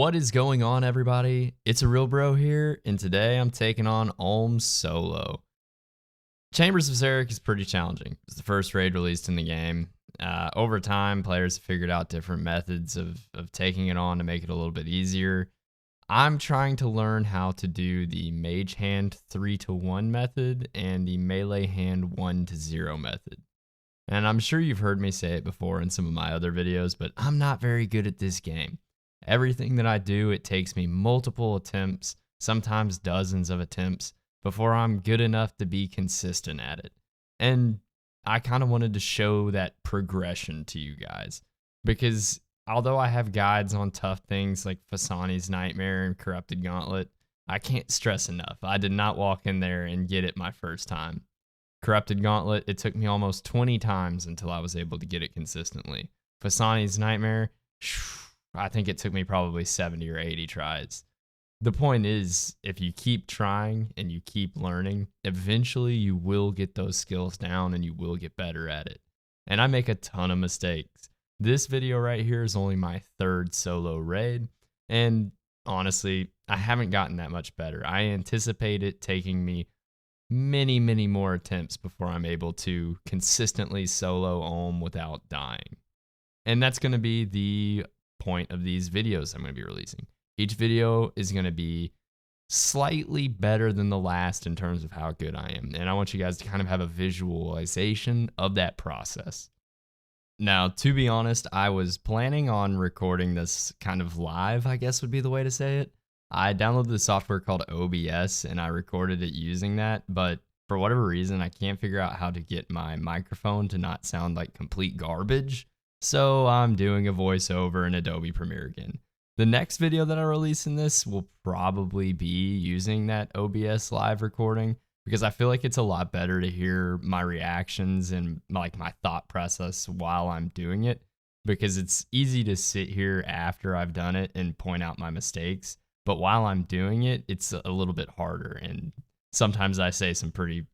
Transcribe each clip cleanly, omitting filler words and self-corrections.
What is going on, everybody? It's a real bro here, and today I'm taking on Olm solo. Chambers of Xeric is pretty challenging. It's the first raid released in the game. Over time, players have figured out different methods of taking it on to make it a little bit easier. I'm trying to learn how to do the mage hand 3-1 method and the melee hand 1-0 method. And I'm sure you've heard me say it before in some of my other videos, but I'm not very good at this game. Everything that I do, it takes me multiple attempts, sometimes dozens of attempts, before I'm good enough to be consistent at it. And I kind of wanted to show that progression to you guys, because although I have guides on tough things like Fasani's Nightmare and Corrupted Gauntlet, I can't stress enough, I did not walk in there and get it my first time. Corrupted Gauntlet, it took me almost 20 times until I was able to get it consistently. Fasani's Nightmare, I think it took me probably 70 or 80 tries. The point is, if you keep trying and you keep learning, eventually you will get those skills down and you will get better at it. And I make a ton of mistakes. This video right here is only my third solo raid, and honestly, I haven't gotten that much better. I anticipate it taking me many more attempts before I'm able to consistently solo Olm without dying. And that's going to be the point of these videos I'm going to be releasing. Each video is going to be slightly better than the last in terms of how good I am, and I want you guys to kind of have a visualization of that process. Now, to be honest, I was planning on recording this kind of live, I guess would be the way to say it. I downloaded the software called OBS and I recorded it using that, but for whatever reason, I can't figure out how to get my microphone to not sound like complete garbage. So I'm doing a voiceover in Adobe Premiere again. The next video that I release in this will probably be using that OBS live recording, because I feel like it's a lot better to hear my reactions and like my thought process while I'm doing it, because it's easy to sit here after I've done it and point out my mistakes. But while I'm doing it, it's a little bit harder. And sometimes I say some pretty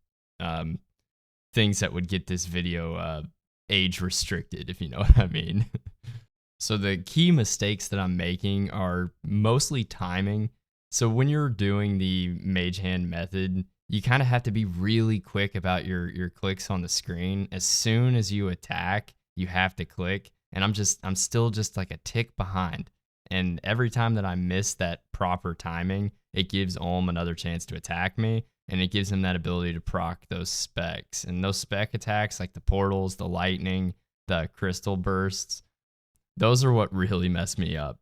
things that would get this video age restricted, if you know what I mean. So the key mistakes that I'm making are mostly timing. So when you're doing the mage hand method, you kind of have to be really quick about your clicks on the screen. As soon as you attack, you have to click. And I'm still just like a tick behind. And every time that I miss that proper timing, it gives Olm another chance to attack me, and it gives him that ability to proc those specs. And those spec attacks, like the portals, the lightning, the crystal bursts, those are what really mess me up.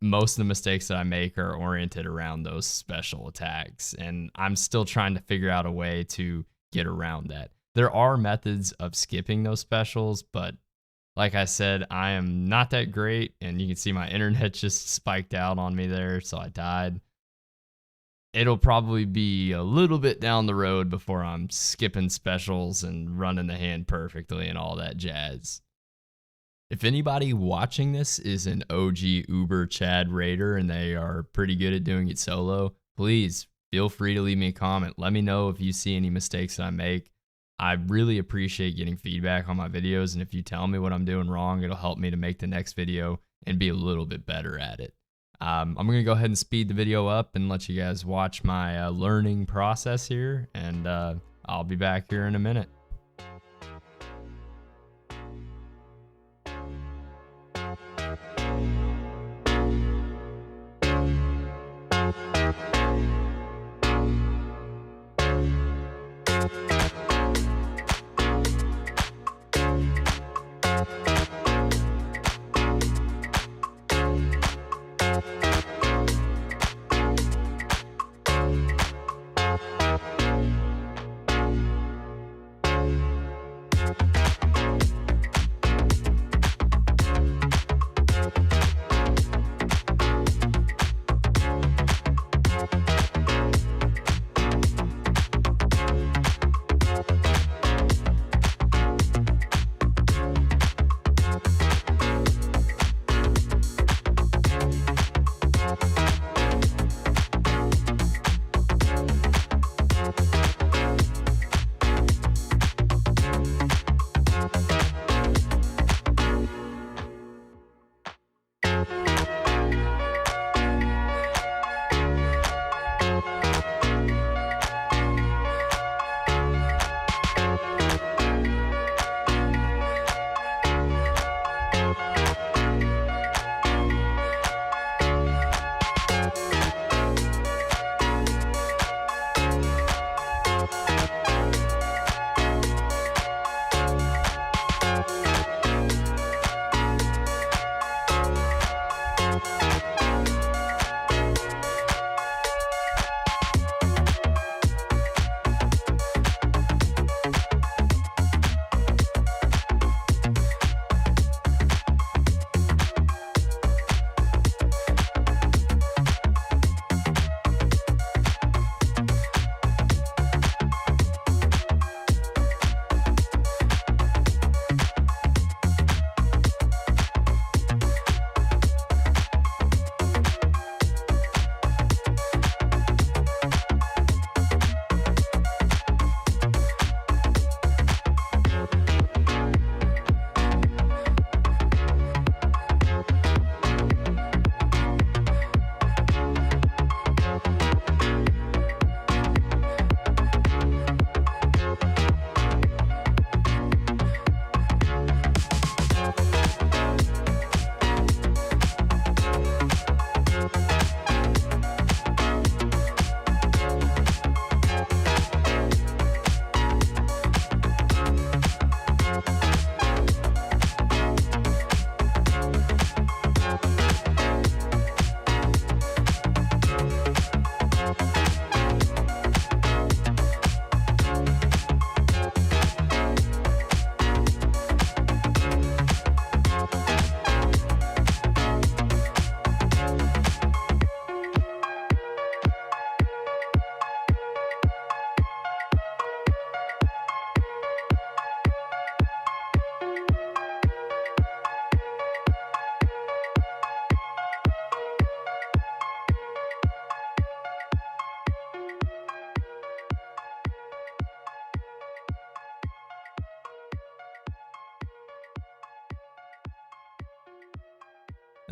Most of the mistakes that I make are oriented around those special attacks, and I'm still trying to figure out a way to get around that. There are methods of skipping those specials, but like I said, I am not that great, and you can see my internet just spiked out on me there, so I died. It'll probably be a little bit down the road before I'm skipping specials and running the hand perfectly and all that jazz. If anybody watching this is an OG Uber Chad raider and they are pretty good at doing it solo, please feel free to leave me a comment. Let me know if you see any mistakes that I make. I really appreciate getting feedback on my videos, and if you tell me what I'm doing wrong, it'll help me to make the next video and be a little bit better at it. I'm going to go ahead and speed the video up and let you guys watch my learning process here, and I'll be back here in a minute.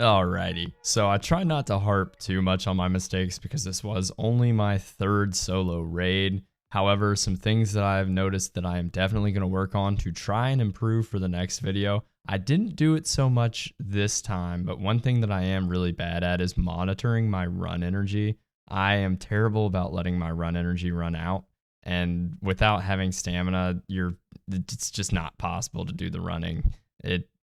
Alrighty, so I try not to harp too much on my mistakes because this was only my third solo raid. However, some things that I've noticed that I am definitely going to work on to try and improve for the next video. I didn't do it so much this time, but one thing that I am really bad at is monitoring my run energy. I am terrible about letting my run energy run out, and without having stamina, it's just not possible to do the running.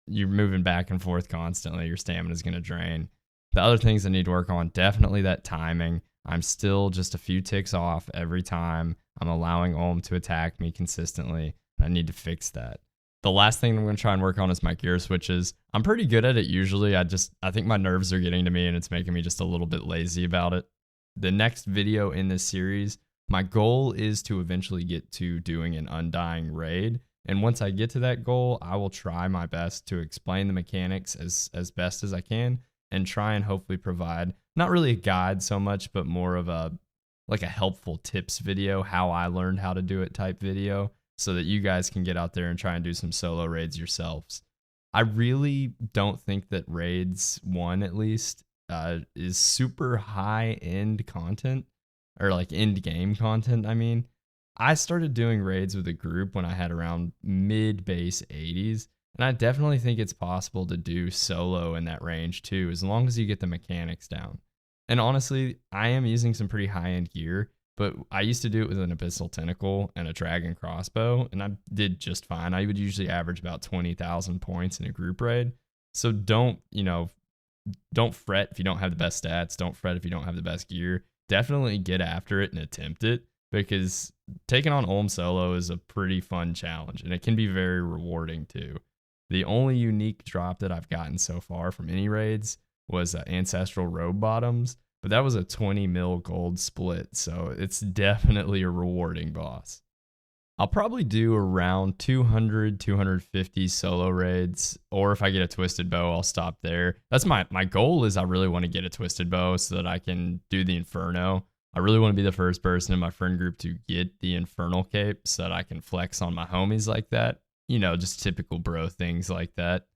You're moving back and forth constantly. Your stamina is going to drain. The other things I need to work on, definitely that timing. I'm still just a few ticks off every time. I'm allowing Olm to attack me consistently. I need to fix that. The last thing I'm going to try and work on is my gear switches. I'm pretty good at it usually. I think my nerves are getting to me and it's making me just a little bit lazy about it. The next video in this series, my goal is to eventually get to doing an undying raid. And once I get to that goal, I will try my best to explain the mechanics as best as I can and try and hopefully provide not really a guide so much, but more of a helpful tips video, how I learned how to do it type video, so that you guys can get out there and try and do some solo raids yourselves. I really don't think that raids 1 at least is super high end content, or like end game content. I mean, I started doing raids with a group when I had around mid base 80s, and I definitely think it's possible to do solo in that range too, as long as you get the mechanics down. And honestly, I am using some pretty high end gear, but I used to do it with an Abyssal Tentacle and a Dragon Crossbow, and I did just fine. I would usually average about 20,000 points in a group raid. So don't fret if you don't have the best stats. Don't fret if you don't have the best gear. Definitely get after it and attempt it, because taking on Olm solo is a pretty fun challenge, and it can be very rewarding too. The only unique drop that I've gotten so far from any raids was Ancestral Robe Bottoms, but that was a 20 mil gold split, so it's definitely a rewarding boss. I'll probably do around 200, 250 solo raids, or if I get a Twisted Bow, I'll stop there. That's my goal. Is I really want to get a Twisted Bow so that I can do the Inferno. I really want to be the first person in my friend group to get the Infernal Cape so that I can flex on my homies like that. Just typical bro things like that.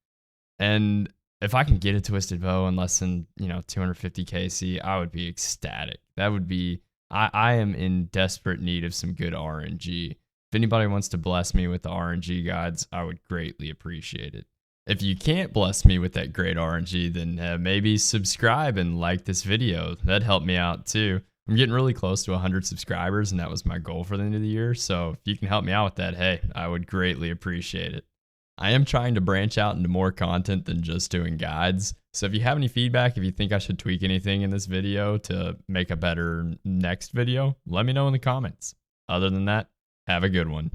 And if I can get a Twisted Bow in less than, 250 KC, I would be ecstatic. That would be, I am in desperate need of some good RNG. If anybody wants to bless me with the RNG guides, I would greatly appreciate it. If you can't bless me with that great RNG, then maybe subscribe and like this video. That'd help me out too. I'm getting really close to 100 subscribers, and that was my goal for the end of the year. So if you can help me out with that, hey, I would greatly appreciate it. I am trying to branch out into more content than just doing guides. So if you have any feedback, if you think I should tweak anything in this video to make a better next video, let me know in the comments. Other than that, have a good one.